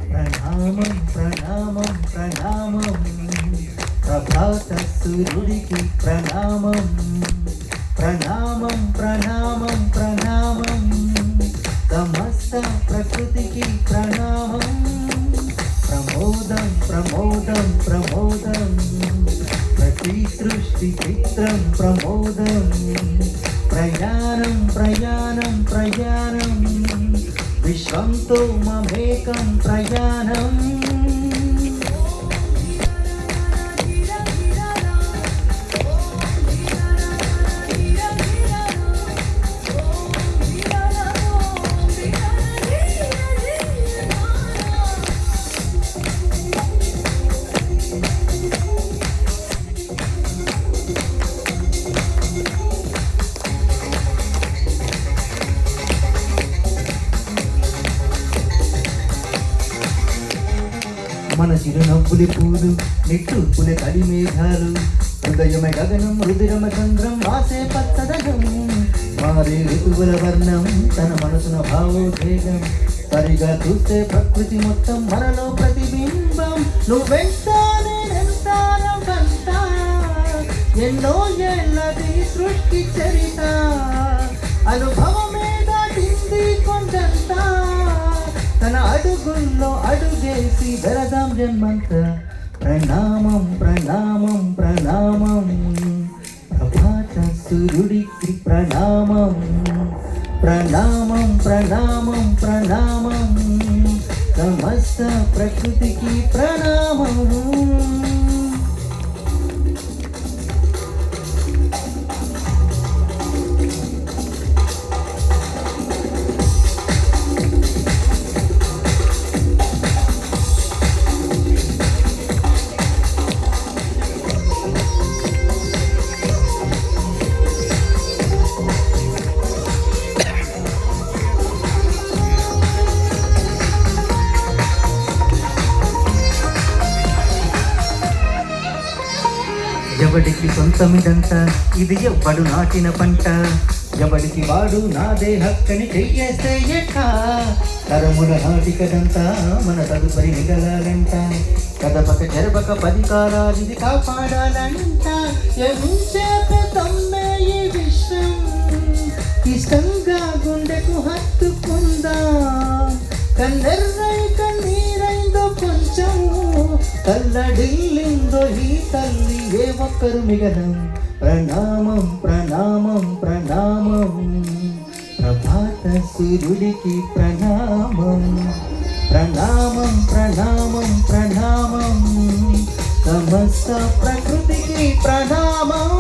ప్రణామం ప్రణామం ప్రణామం ప్రభాత సూర్యుడికి ప్రణామం ప్రణామం ప్రణామం ప్రణామం సమస్త ప్రకృతికి ప్రణామం ప్రమోదం ప్రమోదం ప్రమోదం ప్రతి సృష్టి చిత్రం ప్రమోదం ప్రయాణం ప్రయాణం ప్రయాణం విశ్వంతో మమేకం ప్రయాణం మన చిరునవ్వులి పూలు నిట్టూర్పులే కడి మేఘాలు హృదయమ గగనం రుదిరమ చంద్రం వాసే పచ్చదనం మారే ఋతువుల వర్ణం తన మనసున భావోద్వేగం సరిగా చూస్తే ప్రకృతి మొత్తం మనలో ప్రతిబింబం నువ్వెంత ఎన్నో ఏళ్ళది సృష్టి చరిత అనుభవమే దాటింది కొండంత తన అడుగుల్లో అడుగేసి వెళదాం జన్మంత ప్రణామం ప్రణామం ప్రణామం ప్రభాత సూర్యుడికి ప్రణామం ప్రణామం ప్రణామం ప్రణామం సమస్త ప్రకృతికి ప్రణామం. ఎవడికి సొంతమిదంతా ఇది ఎవ్వడు నాటిన పంట ఎవడికి వాడు నాదే హక్కని చెయ్యేస్తే ఎట్ట తరముల నాటికదంతా మన తదుపరి మిగలాలంట కదపక చెరపక 10 కాలాలిది కాపాడాలంట తమ్మే ఈ విశ్వం ఇష్టంగా గుండెకు హత్తుకుందా కన్నెర్రై కన్నీరైందో కొంచెం కల్లడిల్లిందో ఈ తల్లి ఏ ఒక్కరు మిగలం ప్రణామం ప్రణామం ప్రణామం ప్రభాత సూర్యుడికి ప్రణామం ప్రణామం ప్రణామం ప్రణామం సమస్త ప్రకృతికి ప్రణామం.